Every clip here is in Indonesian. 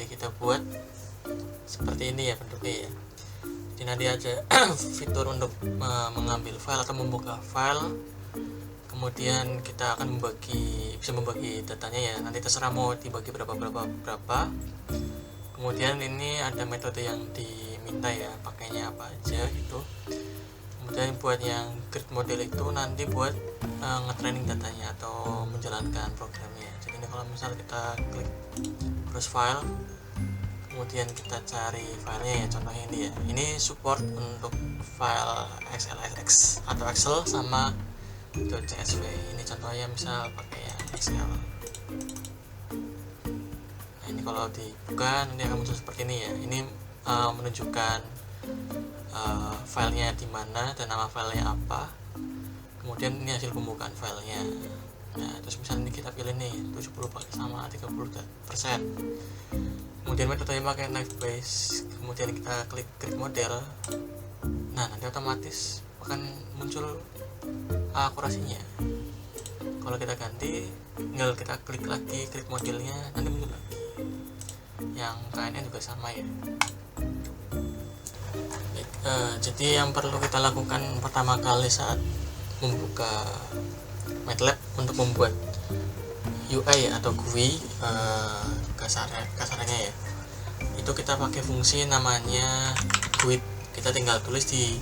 kita buat seperti ini ya bentuknya ya. Jadi nanti ada fitur untuk mengambil file atau membuka file, kemudian kita akan bisa membagi datanya ya, nanti terserah mau dibagi berapa. Kemudian ini ada metode yang diminta ya, pakainya apa aja gitu. Kemudian buat yang grid model itu nanti buat nge-training datanya atau menjalankan programnya. Jadi ini kalau misal kita klik browse file, kemudian kita cari filenya ya, contohnya ini ya, ini support untuk file XLSX atau Excel sama .csv. Ini contohnya misal pakai yang Excel. Nah ini kalau dibuka nanti akan muncul seperti ini ya. Ini menunjukkan filenya di mana dan nama filenya apa. Kemudian ini hasil pembukaan filenya. Nah terus misalnya kita pilih nih 70 sama 30%. Kemudian metodenya pakai knife base. Kemudian kita klik grid model. Nah nanti otomatis akan muncul akurasinya. Kalau kita ganti, tinggal kita klik lagi grid modelnya, nanti muncul lagi. Yang lainnya juga sama ya. Baik, jadi yang perlu kita lakukan pertama kali saat membuka MATLAB untuk membuat UI atau GUI, kasarnya ya, itu kita pakai fungsi namanya GUID. Kita tinggal tulis di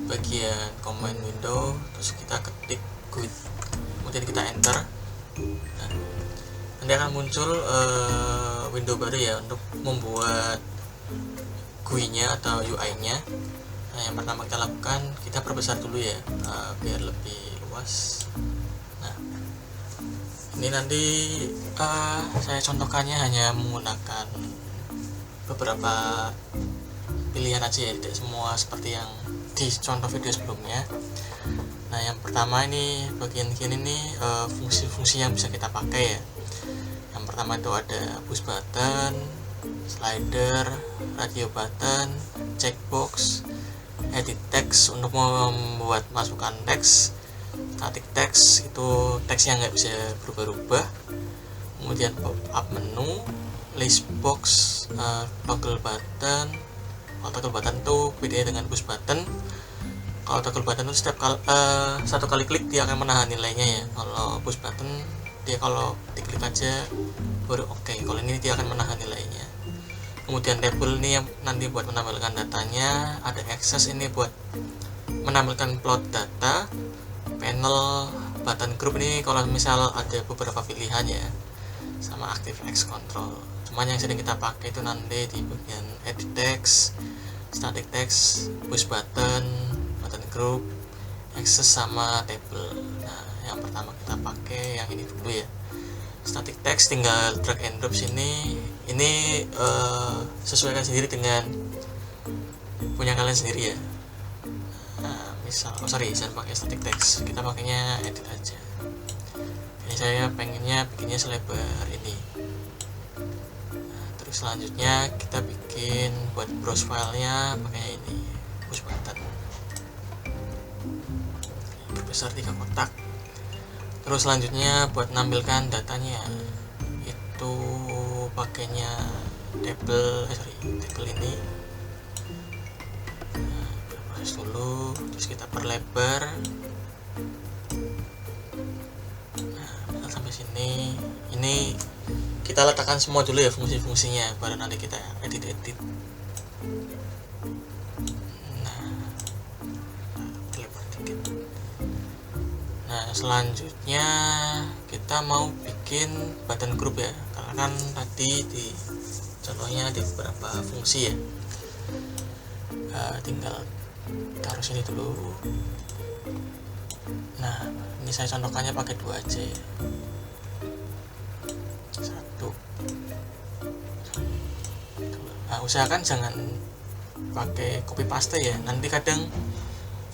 bagian command window, terus kita ketik GUID, kemudian kita enter. Nah, nanti akan muncul window baru ya untuk membuat GUI-nya atau UI-nya. Nah yang pertama kita lakukan, kita perbesar dulu ya, biar lebih luas. Nah ini nanti saya contohkannya hanya menggunakan beberapa pilihan aja ya, tidak semua seperti yang di contoh video sebelumnya. Nah yang pertama ini bagian kiri nih fungsi-fungsi yang bisa kita pakai ya. Yang pertama itu ada push button, slider, radio button, checkbox, edit text untuk membuat masukan teks, static text itu teks yang nggak bisa berubah-ubah, kemudian pop up menu, list box, toggle button. Kalau toggle button itu bedanya dengan push button. Kalau toggle button itu satu kali klik dia akan menahan nilainya ya. Kalau push button dia kalau diklik aja baru oke. Kalau ini dia akan menahan nilainya. Kemudian table ini yang nanti buat menampilkan datanya. Ada access ini buat menampilkan plot data. Panel button group ini kalau misal ada beberapa pilihan ya, sama ActiveX control. Cuman yang sering kita pakai itu nanti di bagian edit text, static text, push button, button group, access sama table. Nah yang pertama kita pakai yang ini dulu ya, static text. Tinggal drag and drop sini. Ini sesuaikan sendiri dengan punya kalian sendiri ya. Nah, misal saya pakai static text, kita pakainya edit aja. Ini saya pengennya bikinnya selebar ini. Nah, terus selanjutnya kita bikin buat browse filenya pakai ini push button, berbesar 3 kotak. Terus selanjutnya buat menampilkan datanya itu pakainya table ini. Nah, proses dulu, terus kita perlebar. Nah, sampai sini. Ini kita letakkan semua dulu ya fungsi-fungsinya, baru nanti kita edit. Nah selanjutnya kita mau bikin button group ya, karena kan tadi di contohnya ada beberapa fungsi ya. Tinggal taruh sini dulu. Nah ini saya contohkannya pakai 2 aja ya. 1, 2. Nah usahakan jangan pakai copy paste ya, nanti kadang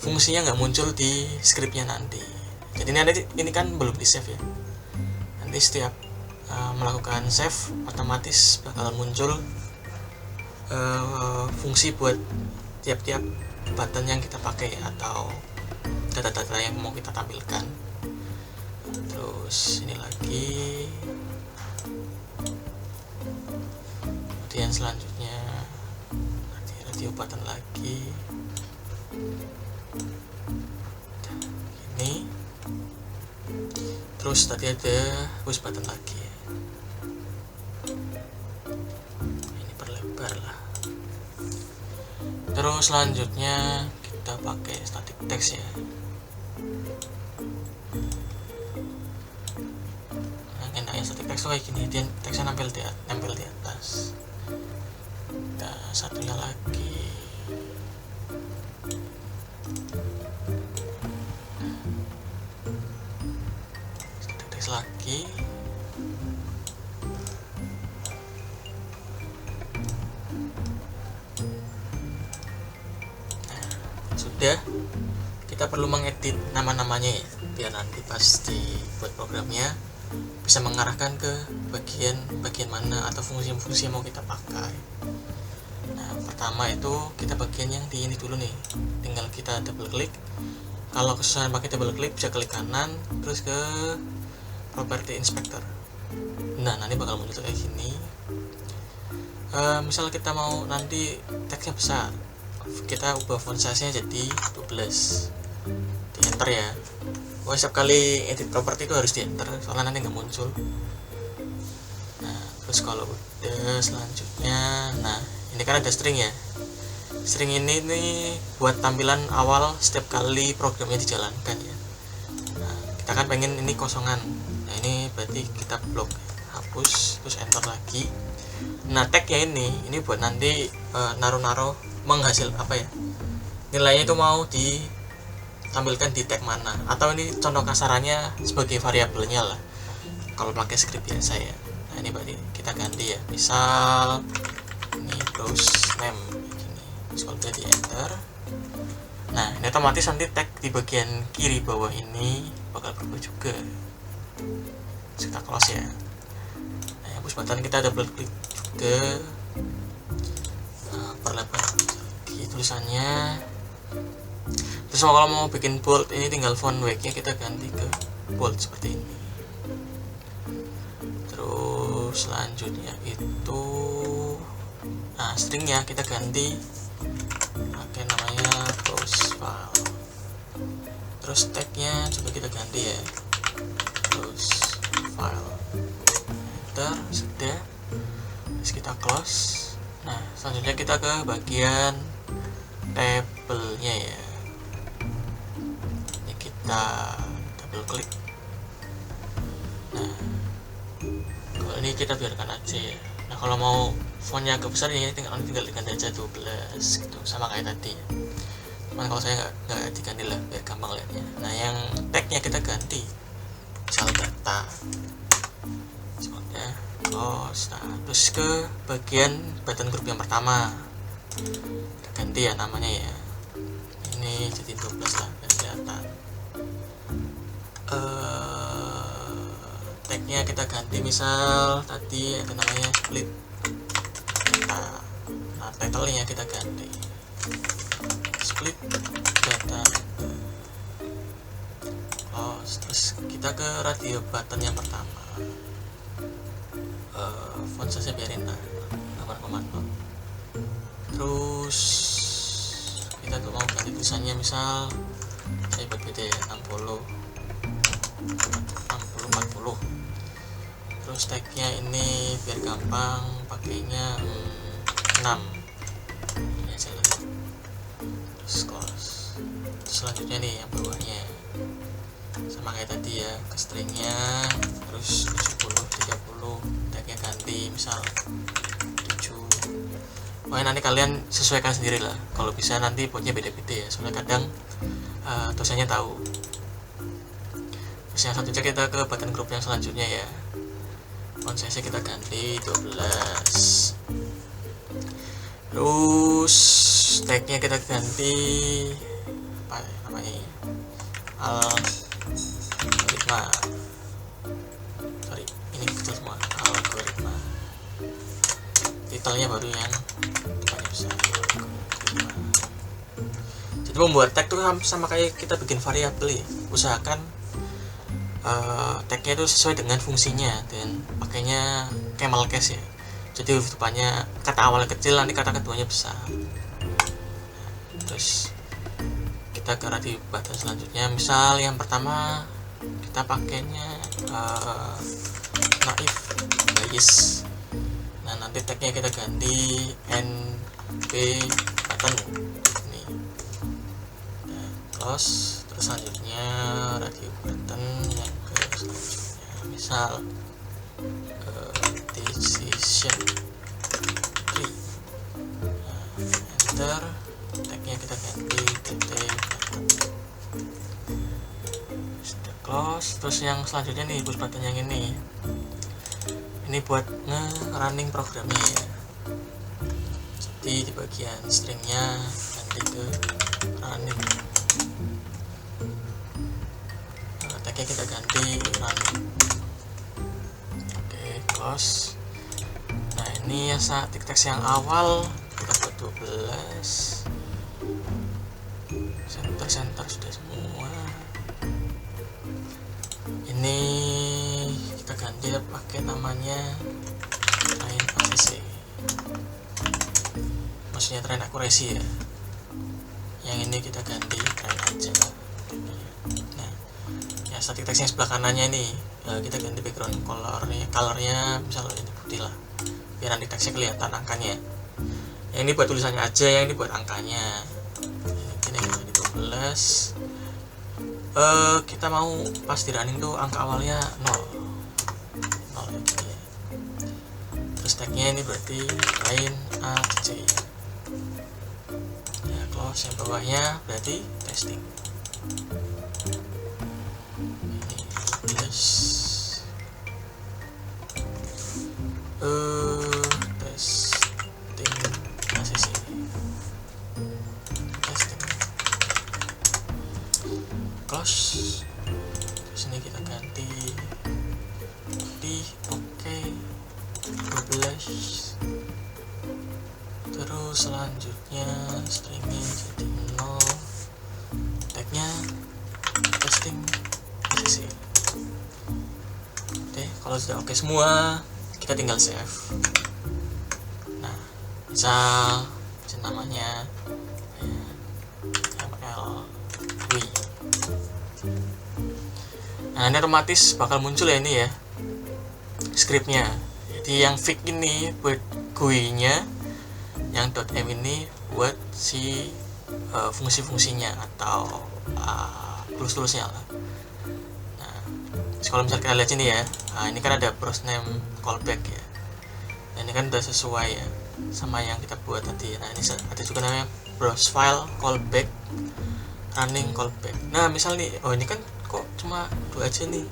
fungsinya nggak muncul di scriptnya nanti. Jadi ini kan belum di save ya, nanti setiap melakukan save otomatis bakal muncul fungsi buat tiap-tiap button yang kita pakai atau data-data yang mau kita tampilkan. Terus ini lagi. kemudian selanjutnya radio button lagi ini, terus tadi ada push button lagi ya. Ini perlebar lah. Terus selanjutnya kita pakai static text ya. Yang static text kayak gini, dia teksnya nempel di atas. Kita satunya lagi. Static text lagi. Nah, sudah. Kita perlu mengedit nama-namanya ya, biar nanti pas dibuat programnya bisa mengarahkan ke bagian mana atau fungsi-fungsi yang mau kita pakai. Nah, pertama itu kita bagian yang di ini dulu nih, tinggal kita double klik. Kalau kesusahan pakai double klik, bisa klik kanan terus ke property inspector. Nah, nanti bakal muncul kayak gini. Misal kita mau nanti teksnya besar, kita ubah font size-nya jadi 12, di enter ya. Setiap kali edit properti itu harus di enter, soalnya nanti nggak muncul. Nah, terus kalau udah selanjutnya, nah ini kan ada string ya. String ini nih buat tampilan awal setiap kali programnya dijalankan ya. Nah, kita kan pengen ini kosongan. Nah, ini berarti kita blok, hapus, terus enter lagi. Nah, tagnya ini buat nanti naruh-naruh menghasil apa ya, nilainya itu mau ditampilkan di tag mana, atau ini contoh kasarannya sebagai variabelnya lah kalau pakai script biasa ya. Nah, ini berarti kita ganti ya, misal ini browse name gini, terus kalau udah di enter, nah ini otomatis nanti tag di bagian kiri bawah ini bakal berubah juga. Terus kita close ya. Nah, hapus button kita double klik juga. Nah, perlebar lagi tulisannya. Terus kalau mau bikin bold, ini tinggal font weight-nya kita ganti ke bold seperti ini. Terus selanjutnya itu, nah stringnya kita ganti pakai namanya browse file. Terus tagnya juga kita ganti ya, browse file. Enter, sudah. Terus kita close. Nah, selanjutnya kita ke bagian tabelnya ya. Ini kita double klik. Nah, kalau ini kita biarkan aja ya. Nah, kalau mau fontnya agak besar ini tinggal diganti aja 12 gitu, sama kayak tadi ya. Cuman kalau saya nggak diganti lah biar gampang lihatnya. Nah, yang tagnya kita ganti misal data. Sebenarnya terus ke bagian button group yang pertama kita ganti ya namanya ya, ini jadi 12 lah biar kelihatan. Tagnya kita ganti misal tadi ada namanya split data. Nah, title-nya kita ganti split data. Terus kita ke radio button yang pertama. Font size biarin lah 8,0. Terus kita tuh mau ganti tulisannya, misal saya buat beda ya, 60 40. Terus tagnya ini biar gampang pakainya 6 ini aja lah. Terus close. Selanjutnya nih yang bawahnya sama kayak tadi ya, ke stringnya terus 70 30, tagnya ganti misal 7. Pokoknya nanti kalian sesuaikan sendiri lah, kalau bisa nanti buatnya beda-beda ya, soalnya kadang dosennya tahu. Terus yang selanjutnya kita ke button group yang selanjutnya ya, font size kita ganti 12. Terus tagnya kita ganti apa namanya ya, algoritma. Sorry, ini kecil semua, algoritma. Titelnya baru yang banyak besar, algoritma. Jadi membuat tag tuh sama kayak kita bikin variabel ya. Usahakan tagnya itu sesuai dengan fungsinya dan pakainya camel case ya. Jadi huruf depannya kata awalnya kecil, nanti kata keduanya besar. Terus kita ke radio button selanjutnya. Misal yang pertama kita pakainya naif bias. Nah, nanti tagnya kita ganti NB button ini. Nah, close. Terus selanjutnya radio button yang ke selanjutnya. Misal decision tree. Nah, enter. Tagnya kita ganti pt. Sudah close. Terus yang selanjutnya nih push button yang ini buat nge-running programnya ya. Jadi di bagian stringnya ganti ke running. Tagnya kita ganti running. Oke, close. Nah, ini ya static text yang awal kita buat 12. Center sudah semua. Ini kita ganti pakai namanya train ACC, maksudnya train akurasi ya. Yang ini kita ganti train aja. Nah, ya static text yang sebelah kanannya ini kita ganti background colornya misalnya ini putih lah, biar nanti teksnya kelihatan angkanya. Yang ini buat tulisannya aja, yang ini buat angkanya. Ini ganti 12. Kita mau pas di running tuh angka awalnya 0 ya. Terus tagnya ini berarti train AC ya. Close. Yang bawahnya berarti testing. Ini plus testing ACC, testing. Close. Terus ini kita ganti di oke 12. Terus selanjutnya stringnya jadi 0, tagnya testing ACC. Oke, kalau sudah oke semua kita tinggal save. Nah, misal namanya ML GUI. Nah, ini otomatis bakal muncul ya ini ya scriptnya. Jadi yang fix ini buat GUI-nya, yang .m ini buat si fungsi-fungsinya atau tools-toolsnya lah. Nah, kalau misalnya kita lihat sini ya, ini kan ada browse name callback ya. Nah, ini kan udah sesuai ya sama yang kita buat tadi. Nah, ini ada juga namanya browse file callback, running callback. Nah, misal nih, oh ini kan kok cuma 2 aja nih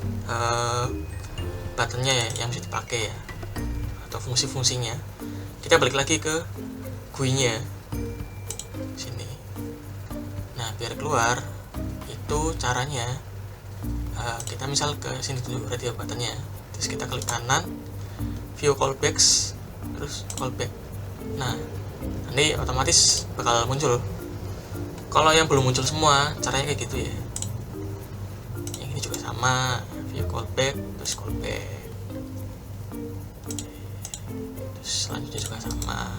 buttonnya ya yang bisa dipakai ya, atau fungsi-fungsinya. Kita balik lagi ke GUI-nya sini. Nah, biar keluar itu caranya kita misal ke sini dulu radio buttonnya, terus kita klik kanan view callbacks, terus callback. Nah, nanti otomatis bakal muncul. Kalau yang belum muncul semua caranya kayak gitu ya. Yang ini juga sama, view callback terus callback. Terus selanjutnya juga sama,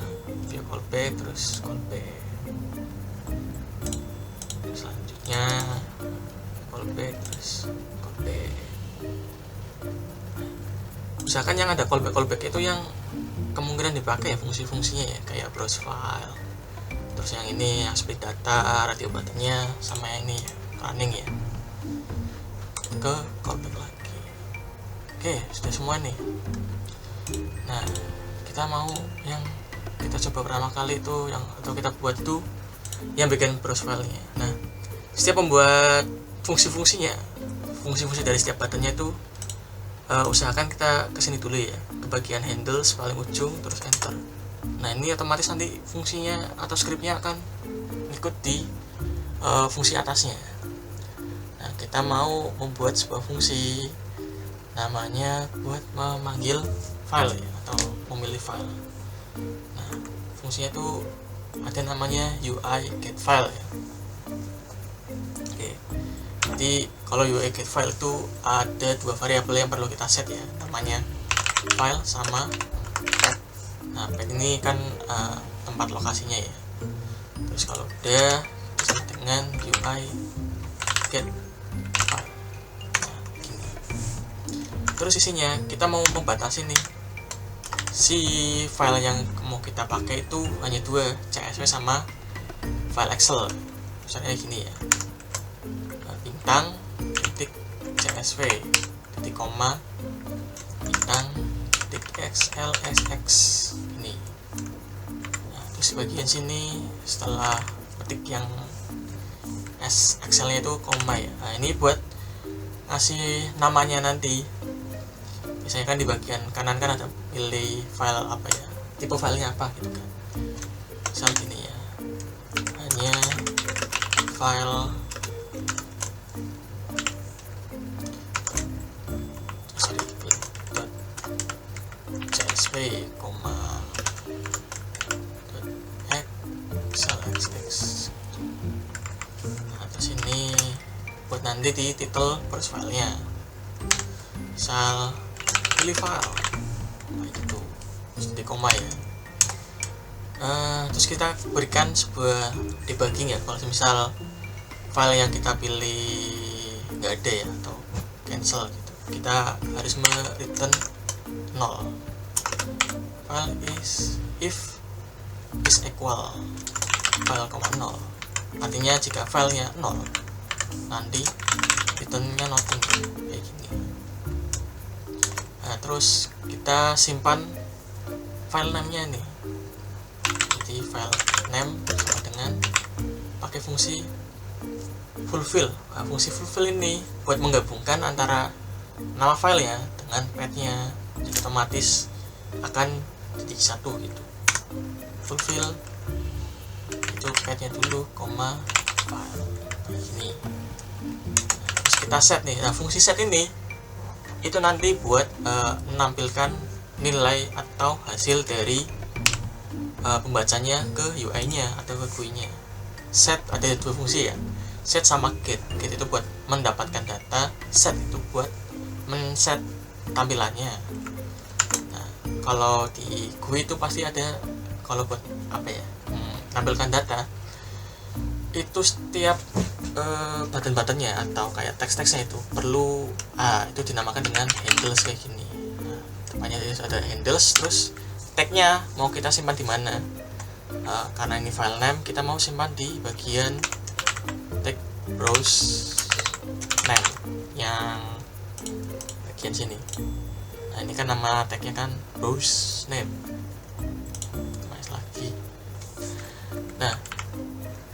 view callback terus callback. Selanjutnya callback terus callback. Usahakan yang ada callback itu yang kemungkinan dipakai ya fungsi-fungsinya ya, kayak browse file. Terus yang ini yang split data, radio buttonnya, sama yang ini ya, running ya. Ke callback lagi. Oke, sudah semua nih. Nah, kita mau yang kita coba pertama kali itu yang atau kita buat itu yang bikin browse filenya. Nah, setiap membuat fungsi-fungsinya, fungsi-fungsi dari setiap buttonnya itu usahakan kita kesini dulu ya, ke bagian handles paling ujung, terus enter. Nah, ini otomatis nanti fungsinya atau scriptnya akan ikut di fungsi atasnya. Nah, kita mau membuat sebuah fungsi namanya buat memanggil file ya, atau memilih file. Nah, fungsinya itu ada namanya UI get file ya. Oke, jadi kalau UI get file itu ada 2 variabel yang perlu kita set ya, namanya file sama tab. Nah, pet ini kan tempat lokasinya ya. Terus kalau udah sama dengan UI get file. Nah, gini. Terus isinya kita mau membatasi nih si file yang mau kita pakai itu hanya dua, CSV sama file Excel. Misalnya gini ya, bintang titik CSV titik koma bintang titik XLSX ini. Nah, terus bagian sini setelah ketik yang Excel-nya itu koma ya. Nah, ini buat ngasih namanya nanti. Biasanya kan di bagian kanan kan ada pilih file apa ya, tipe filenya apa gitu kan. Misal gini ya, hanya file .csv, .xlsx. Nah, terus ini buat nanti di title browse filenya. Misal pilih file, nah itu terus di koma ya. Terus kita berikan sebuah debugging ya, kalau misal file yang kita pilih nggak ada ya atau cancel gitu, kita harus return 0. File if is equal file, 0. Artinya jika filenya 0 nanti returnnya nothing kayak gini. Nah, terus kita simpan file name-nya nih. Jadi file name sama dengan pakai fungsi fulfill. Nah, fungsi fulfill ini buat menggabungkan antara nama file ya dengan path-nya. Jadi otomatis akan jadi satu gitu. Fulfill itu path-nya dulu, koma file. Nah, ini. Terus kita set nih. Nah, fungsi set ini itu nanti buat menampilkan nilai atau hasil dari pembacanya ke UI-nya atau ke GUI-nya. Set ada dua fungsi ya, set sama get. Get itu buat mendapatkan data, set itu buat men-set tampilannya. Nah, kalau di GUI itu pasti ada, kalau buat apa ya, menampilkan data itu setiap button-buttonnya atau kayak teks-teksnya itu perlu itu dinamakan dengan handles kayak gini. Nah, depannya ada handles, terus tagnya mau kita simpan di mana. Karena ini file name, kita mau simpan di bagian tag browse name yang bagian sini. Nah, ini kan nama tagnya kan browse name. Lagi. Nah,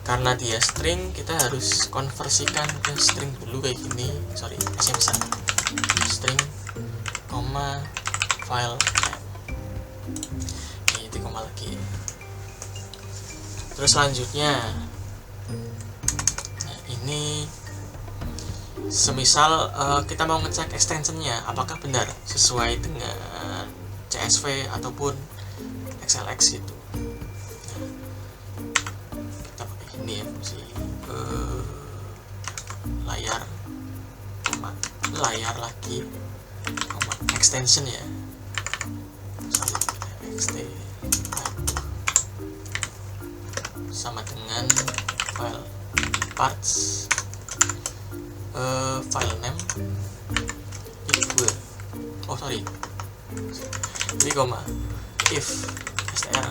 karena dia string, kita harus konversikan ke string dulu kayak gini. Sorry, S-nya besar. String, koma, file name. Ini di koma lagi. Terus selanjutnya, nah ini semisal kita mau ngecek extensionnya apakah benar sesuai dengan CSV ataupun XLX gitu. Ini ya, fungsi layar lagi, extension ya, sama dengan file parts, file name jadi gue, jadi koma if str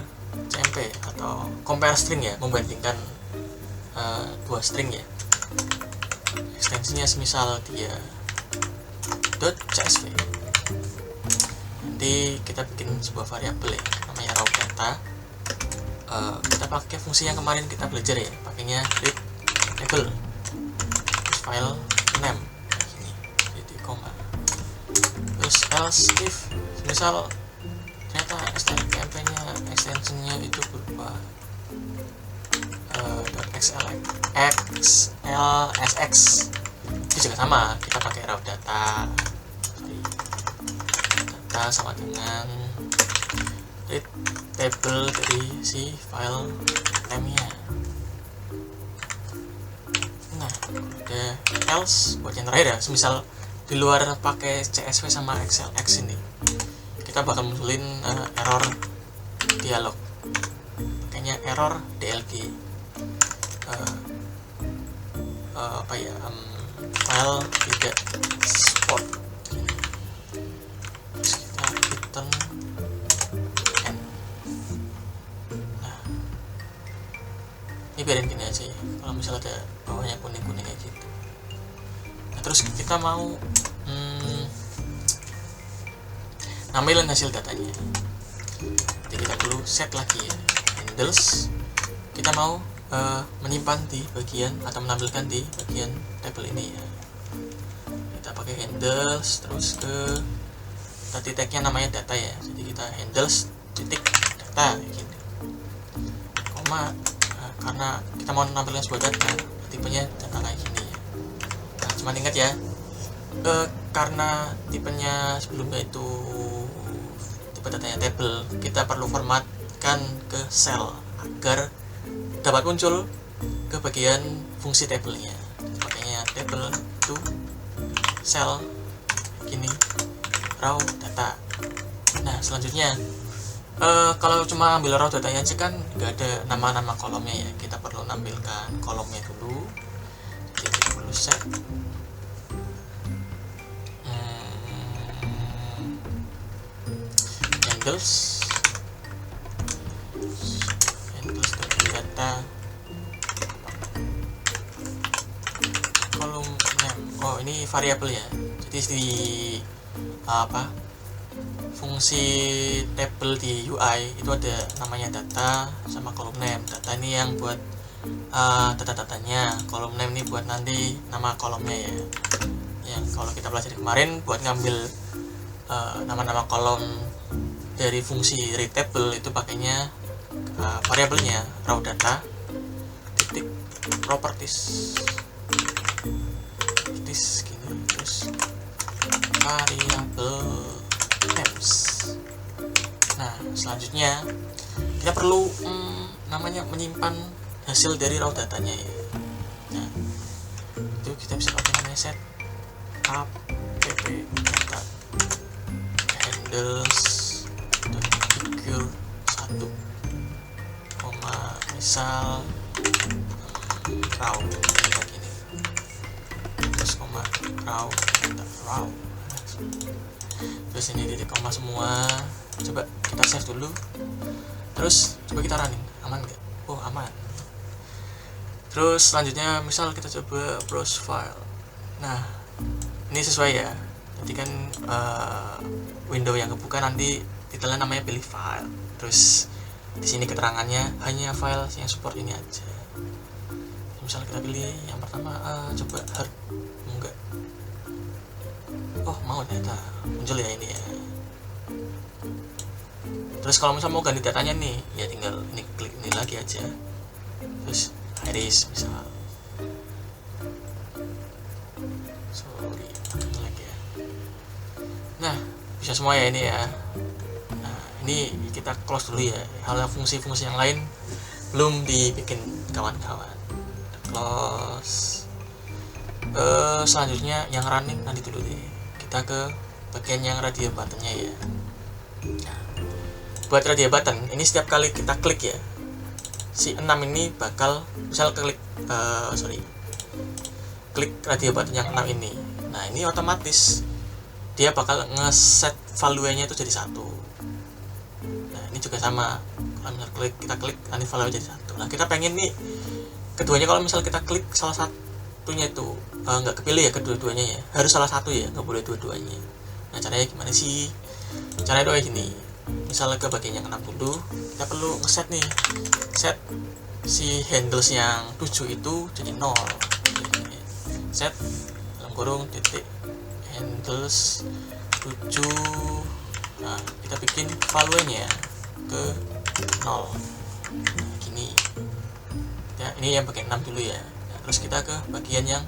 cmp atau compare string ya, membandingkan dua string ya. Ekstensinya semisal dia .csv, nanti kita bikin sebuah variabel ya namanya raw data. Kita pakai fungsi yang kemarin kita belajar ya, pakainya read label file name ini, jadi koma. Terus else if misal ternyata str.cmp nya extensionnya itu berupa XLSX, itu juga sama, kita pakai raw data. Data sama dengan read table dari si file name-nya. Nah, udah else buat yang terakhir ya, semisal di luar pakai CSV sama XLX ini, kita bakal munculin error dialog, makanya error DLG, file tidak support. Terus kita return n. Nah, ini biarin gini aja ya, kalau misalnya ada bawahnya kuning-kuning kayak gitu. Nah, terus kita mau ngambilin hasil datanya. Jadi kita perlu set lagi ya, handles. Kita mau menyimpan di bagian atau menampilkan di bagian tabel ini ya. Kita pakai handles, terus ke tadi tagnya namanya data ya. Jadi kita handles titik data gitu. Koma, karena kita mau menampilkan sebuah data, tipenya data kayak gini ya. Nah, cuma ingat ya, karena tipenya sebelumnya itu tipe datanya table, kita perlu formatkan ke cell agar dapat muncul ke bagian fungsi tabelnya. Makanya table itu cell gini, raw data. Nah, selanjutnya kalau cuma ambil raw datanya aja kan nggak ada nama-nama kolomnya ya, kita perlu nampilkan kolomnya dulu. Jadi kita perlu set handles data kolom name. Oh, ini variabel ya, jadi di fungsi table di UI itu ada namanya data sama kolom name. Data ini yang buat data-datanya, kolom name ini buat nanti nama kolomnya ya, yang kalau kita pelajari kemarin buat ngambil nama-nama kolom dari fungsi read table itu pakainya variabelnya raw data titik properties gini, terus variabel names. Nah, selanjutnya kita perlu namanya menyimpan hasil dari raw datanya ya. Nah, itu kita bisa pakai namanya set app data handles figure 1, misal raw kayak gini, terus koma raw data raw. Terus ini titik koma semua. Coba kita save dulu, terus coba kita running, aman nggak? Oh, aman. Terus selanjutnya misal kita coba browse file. Nah, ini sesuai ya, jadi kan window yang kebuka nanti titelnya namanya pilih file. Terus di sini keterangannya hanya file yang support ini aja. Misal kita pilih yang pertama, coba hard, enggak. Oh, mau data, muncul ya ini ya. Terus kalau misal mau ganti datanya nih, ya tinggal ini klik ini lagi aja. Terus iris misal. Sorry, lagi ya. Nah, bisa semua ya ini ya. Ini kita close dulu ya, hal fungsi-fungsi yang lain belum dibikin kawan-kawan. Close. Selanjutnya yang running nanti dulu deh, kita ke bagian yang radio buttonnya ya. Nah, buat radio button ini setiap kali kita klik ya, si 6 ini bakal misal klik klik radio button yang 6 ini. Nah, ini otomatis dia bakal ngeset value-nya itu jadi 1. Ini juga sama, kalau misal kita klik nanti value jadi 1. Nah, kita pengen nih keduanya, kalau misal kita klik salah satunya itu nggak kepilih ya kedua-duanya ya, harus salah satu ya, nggak boleh dua-duanya. Nah, caranya gimana sih? Caranya kayak gini, misalnya ke bagian yang 6 dulu, kita perlu ngeset nih, set si handles yang 7 itu jadi 0. Set dalam kurung titik handles 7. Nah, kita bikin value-nya ke 0. Nah, gini ya, ini yang bagian 6 dulu ya. Nah, terus kita ke bagian yang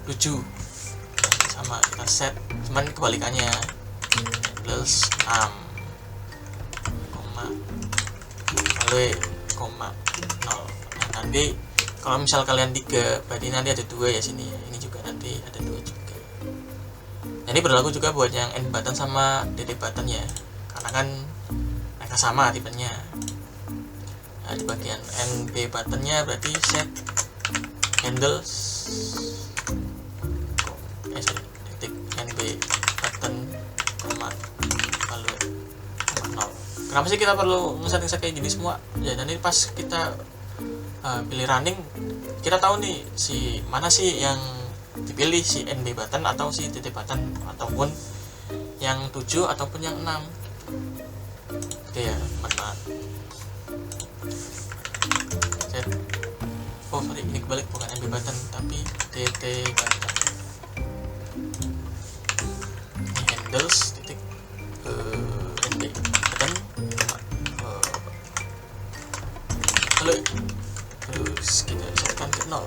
7. Nah, sama kita set, cuman kebalikannya, plus 6 koma value koma 0. Nah, nanti kalau misal kalian 3, berarti nanti ada 2 ya sini ya. Ini juga nanti ada 2 juga. Nah, ini berlaku juga buat yang end button sama delete button ya, karena kan apakah sama tipenya. Nah, di bagian NB buttonnya berarti set handles titik NB button value 0. Kenapa sih kita perlu ngesetting kayak gini semua? Ya nanti pas kita pilih running, kita tahu nih si mana sih yang dipilih, si NB button atau si titik button, ataupun yang 7 ataupun yang 6. Oke ya teman-teman. Oh sorry, ini kebalik, bukan NB button tapi TT button. Ini handles titik NB button lalu terus kita setkan ke 0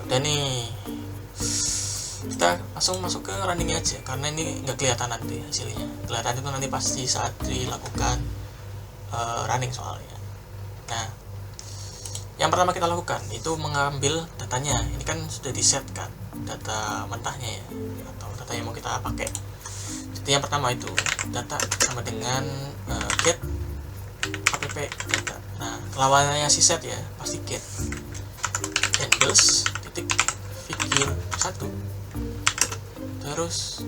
udah nih, kita langsung masuk ke running aja karena ini nggak kelihatan nanti hasilnya. Kelihatan itu nanti pasti saat dilakukan running soalnya. Nah, yang pertama kita lakukan itu mengambil datanya. Ini kan sudah di set kan data mentahnya ya, atau data yang mau kita pakai. Jadi yang pertama itu data sama dengan get app data. Nah, lawannya si set ya pasti get handles titik figure 1. Terus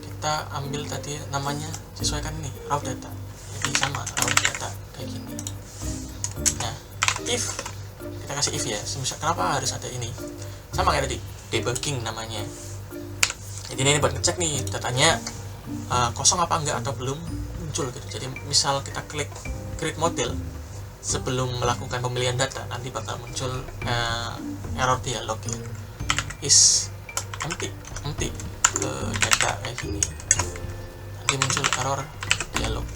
kita ambil tadi namanya, sesuaikan ini raw data, jadi sama raw data kayak gini. Nah, if kita kasih if ya, kenapa harus ada ini, sama kayak tadi debugging namanya. Jadi ini buat ngecek nih datanya kosong apa enggak atau belum muncul gitu. Jadi misal kita klik create model sebelum melakukan pemilihan data, nanti bakal muncul error dialog ya, is empty ke data kayak gini. Nanti muncul error dialog,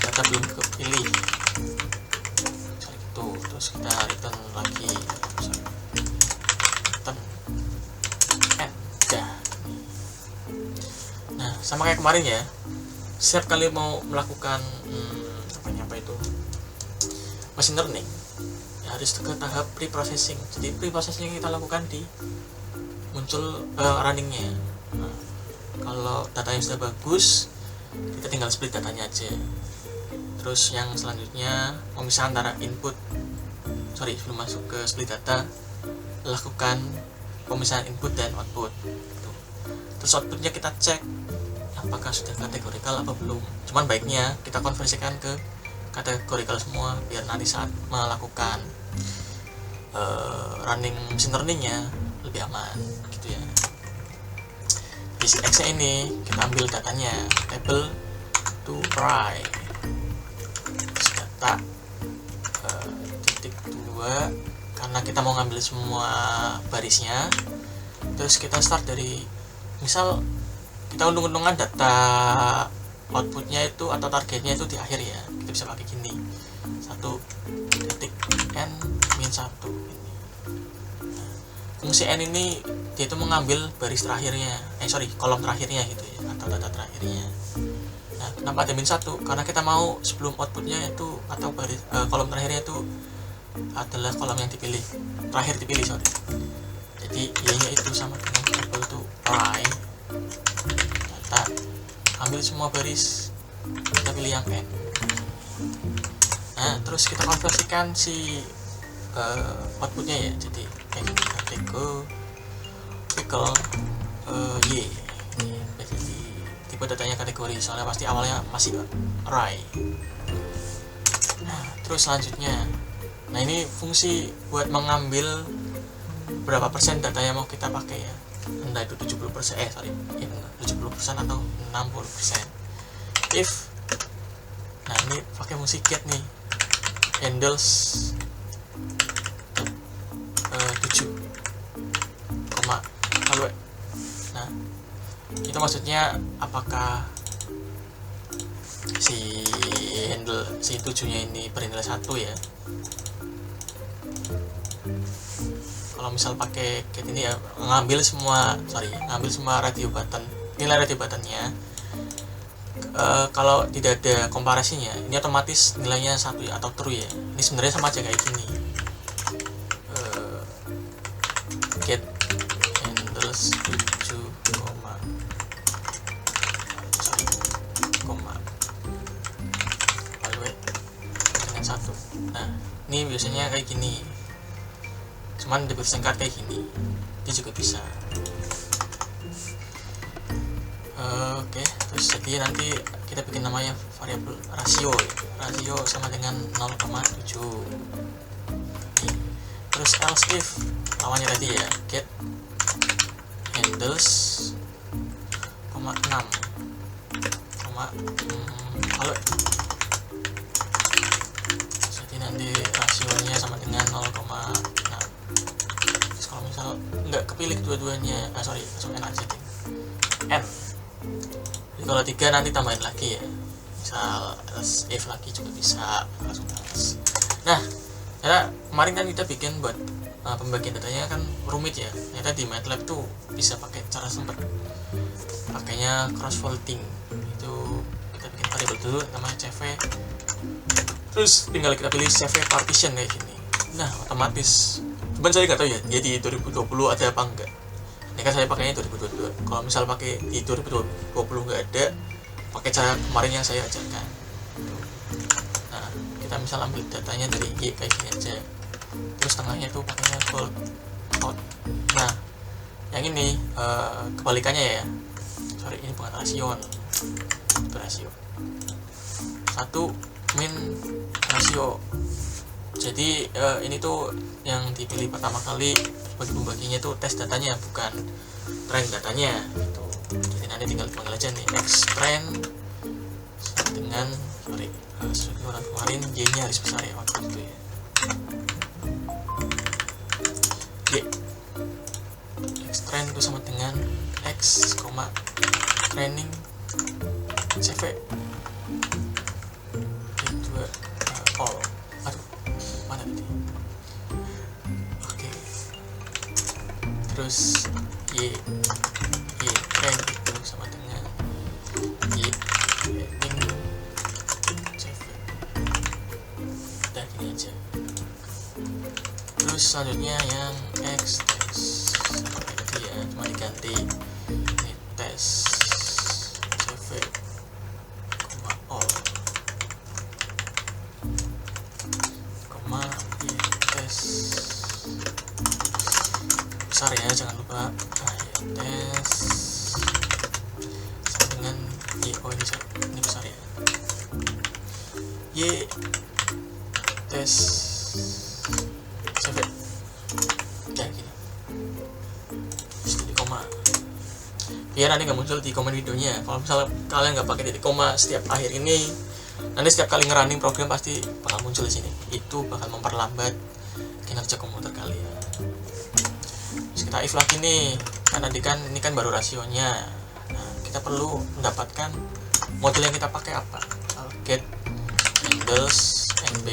data belum kepilih itu. Terus kita return lagi, return and dah. Nah, sama kayak kemarin ya, setiap kali mau melakukan apa itu machine learning ya, harus ke tahap pre-processing. Jadi pre-processing kita lakukan di muncul runningnya. Nah, kalau datanya sudah bagus, kita tinggal split datanya aja. Terus yang selanjutnya memisah antara input, sebelum masuk ke split data, lakukan pemisahan input dan output. Terus outputnya kita cek apakah sudah kategorikal apa belum. Cuman baiknya kita konversikan ke kategorikal semua biar nanti saat melakukan running machine learningnya lebih aman gitu ya. Di X ini kita ambil datanya table to try, data titik 2 karena kita mau ngambil semua barisnya. Terus kita start dari, misal kita untung-untungan data outputnya itu atau targetnya itu di akhir ya, kita bisa pakai gini 1.n-1 ini. Fungsi n ini dia itu mengambil baris terakhirnya, kolom terakhirnya gitu ya, atau data terakhirnya. Nah, kenapa ada -1? Karena kita mau sebelum outputnya itu atau baris kolom terakhirnya itu adalah kolom yang dipilih, terakhir dipilih Jadi y-nya itu sama dengan equal to try data, ambil semua baris, kita pilih yang n. Nah, terus kita konversikan si outputnya ya, jadi kayak gini, pickle y. Jadi tipe datanya kategori, soalnya pasti awalnya masih array. Nah, terus selanjutnya, nah ini fungsi buat mengambil berapa persen data yang mau kita pakai ya, entah itu 70% 70% atau 60%. If, nah ini pakai fungsi get nih, handles 7, value. Nah, itu maksudnya apakah si handle si 7-nya ini bernilai 1 ya. Kalau misal pakai get ini ya, ngambil semua radio button, nilai radio buttonnya. Kalau tidak ada komparasinya, ini otomatis nilainya 1 ya, atau true ya. Ini sebenarnya sama aja kayak gini, get handles 7, Nah ini biasanya kayak gini, cuman dipersingkat kayak gini, ini juga bisa. Oke, terus jadi nanti kita bikin namanya variabel rasio ya. Rasio sama dengan 0,7. Terus else if lawannya tadi ya, get handles, 6, kalau jadi nanti rasionya sama dengan 0,6. Terus kalau misal nggak kepilih dua-duanya, sorry, langsung n aja deh, n. Jadi kalau 3 nanti tambahin lagi ya, misal else if lagi juga bisa, langsung else. Nah karena kemarin kan kita bikin buat pembagian datanya kan rumit ya, ternyata di MATLAB tuh bisa pakai cara sempet pakainya cross faulting. Itu kita bikin variabel dulu namanya CV, terus tinggal kita pilih CV partition kayak gini. Nah otomatis, cuman saya nggak tahu ya dia di 2020 ada apa enggak. Ini kan saya pakainya 2022. Kalau misal pakai di 2020 nggak ada, pakai cara kemarin yang saya ajarkan. Nah kita misal ambil datanya dari Y kayak gini aja, terus tengahnya tuh pakainya fold out. Nah yang ini kebalikannya ya, sorry ini bukan rasio, itu rasio 1 min rasio. Jadi ini tuh yang dipilih pertama kali bagi pembaginya tuh tes datanya, bukan trend datanya gitu. Jadi nanti tinggal dipanggil aja nih x trend sama dengan, sorry sesuai orang kemarin y nya harus besar ya waktu itu ya, y x trend itu sama dengan x, training CV dua all. Aduh mana tadi, oke. Terus y trend itu sama dengan y training CV. Udah gini aja. Terus selanjutnya yang x sama kayak tadi ya, cuma diganti ini tes CV all y tes besar ya, jangan lupa. Nah ya tes sama dengan y, oh ini besar ya, y tes CV kayak gini, terus titik koma biar nanti nggak muncul di komen videonya. Kalau misalnya kalian nggak pakai titik koma setiap akhir ini, nanti setiap kali ngerunning program pasti bakal muncul di sini. Itu bakal memperlambat kinerja komputer kalian. Terus kita if lagi nih, kan nanti kan ini kan baru rasionya. Nah kita perlu mendapatkan model yang kita pakai apa, get handles nb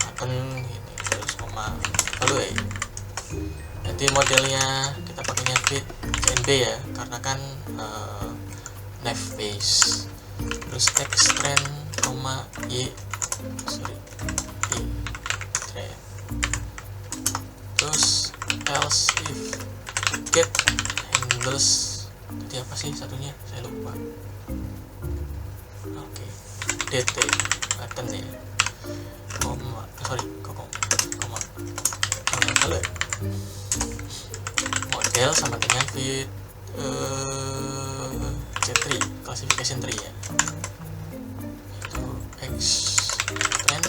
button ini, terus koma lalu ya. Nanti modelnya kita pakainya fit cnb ya, karena kan nav base. Terus x trend, y sorry y trend. Terus else if get handles, tadi apa sih satunya saya lupa. Oke, dt button ya, kalau model sama dengan fit C3 classification tree ya, itu x trend,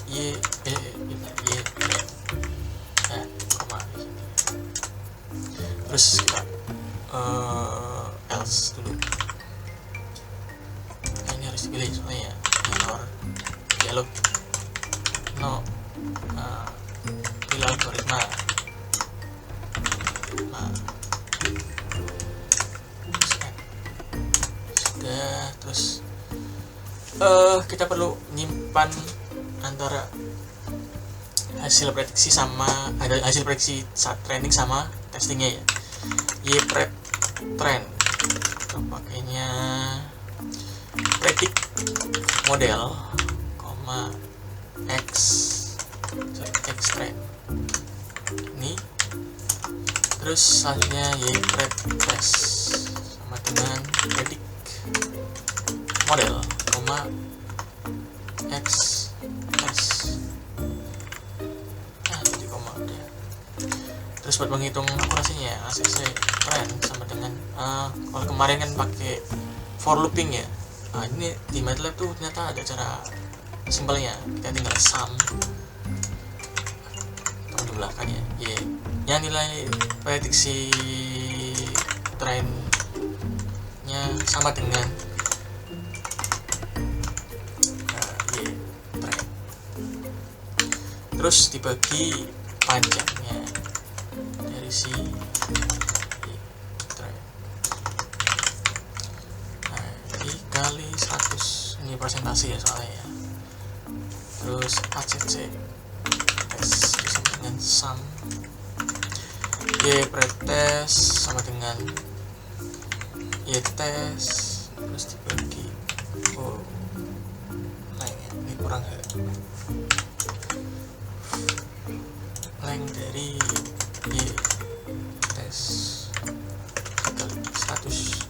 y trend, nah terus kita else dulu. Nah, ini harus dipilih soalnya ya, error dialog pilih algoritma. Sudah, terus kita perlu nyimpan antara hasil prediksi sama hasil prediksi saat training sama testingnya ya. Y pred trend kita pakainya predict model, x trend ini. Terus selanjutnya y pred test sama dengan predict model, x test. Terus buat menghitung akurasinya ACC trend sama dengan kalau kemarin kan pakai for looping ya. Nah, ini di MATLAB tuh ternyata ada cara simpelnya. Kita tinggal sum atau jumlahkan ya. Yang nilai prediksi trendnya sama dengan trend. Terus dibagi panjangnya dari si trend. Nah, dikali 100, ini persentase ya soalnya ya. Terus ACC tes sama dengan sum pretest sama dengan tes, terus dibagi ini kurang ya, length dari tes kali 100.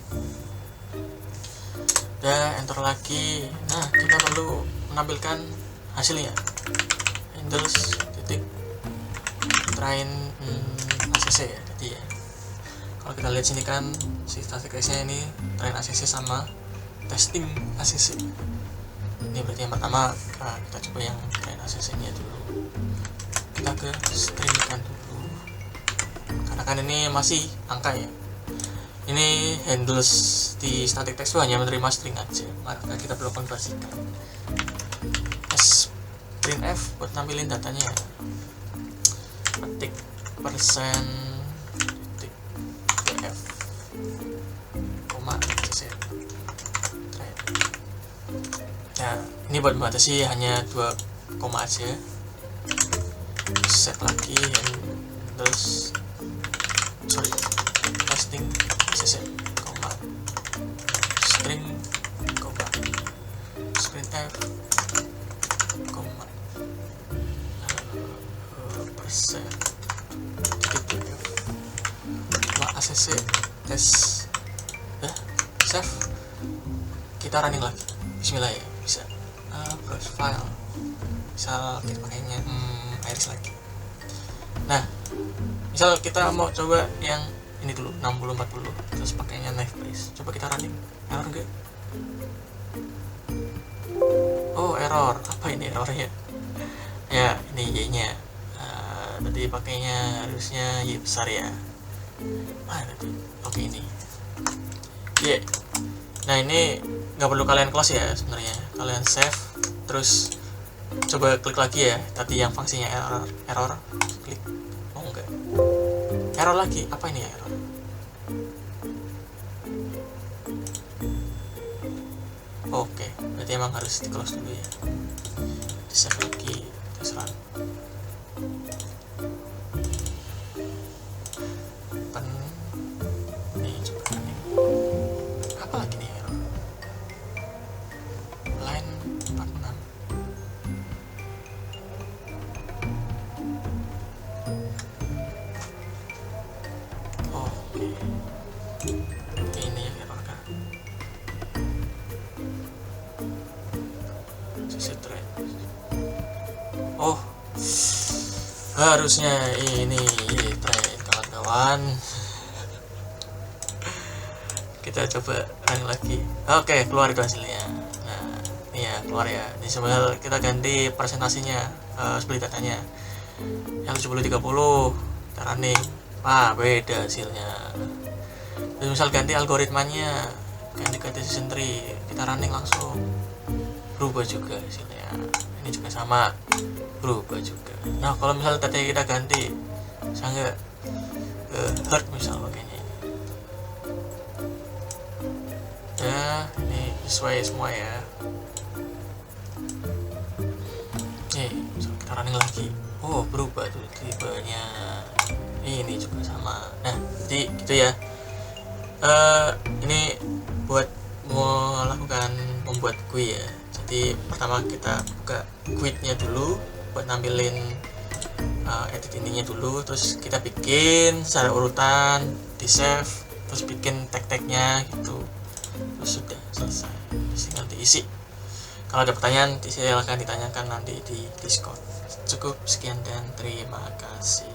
Udah enter lagi. Nah, kita perlu menampilkan hasilnya. Handles titik train ACC ya tadi ya. Kalau kita lihat sini kan si static trace-nya ini train ACC sama testing ACC. Ini berarti yang pertama kita coba yang train ACC nya dulu. Kita ke stringkan dulu karena kan ini masih angka ya. Ini handles di static text hanya menerima string aja, maka kita perlu konversikan. Printf buat nampilin datanya, ketik persen titik df koma cc. Nah, ini buat membatasi hanya 2 koma aja. Set lagi handles testing cc koma string koma printf koma persen titik ACC tes. Save. Kita running lagi. Bismillah ya, bisa browse file, misal kita pakainya Iris lagi. Nah, misal kita mau coba yang ini dulu 60-40 terus pakainya knife brace. Coba kita running, error enggak? Oh, error. Apa ini errornya? Ya, ini Y nya tadi pakainya harusnya Y besar ya. Mana tuh? Oke, ini Y. Nah, ini nggak perlu kalian close ya sebenarnya. Kalian save terus coba klik lagi ya tadi yang fungsinya error klik. Oh enggak, error lagi. Apa ini ya error? Oke, berarti emang harus di close dulu ya. Di save lagi terus run. Nih coba running. Apa lagi nih error? Line 46. Oke, ini yang error kan? Sisi thread. Oh, harusnya ini thread kawan-kawan. Kita coba running lagi. Oke, keluar itu hasilnya. Nah, ini ya keluar ya. Ini sebenarnya kita ganti presentasinya seperti datanya. Yang 70-30 kita running. Beda hasilnya. Terus misal ganti algoritmanya, ganti decision tree, kita running langsung berubah juga hasilnya. Ini juga sama, berubah juga. Nah, kalau misal datanya kita ganti, misalnya hard misal pakainya ini. Ya, ini sesuai semua ya. Nih, misal kita running lagi. Oh, berubah tuh tipenya. Ini juga sama. Nah, jadi gitu ya. Ini buat melakukan membuat GUI ya. Jadi pertama kita buka GUI-nya dulu buat nampilin edit ininya dulu, terus kita bikin secara urutan, di save, terus bikin tag-tagnya gitu. Terus sudah selesai. Terus tinggal diisi. Kalau ada pertanyaan silahkan ditanyakan nanti di Discord. Cukup sekian dan terima kasih.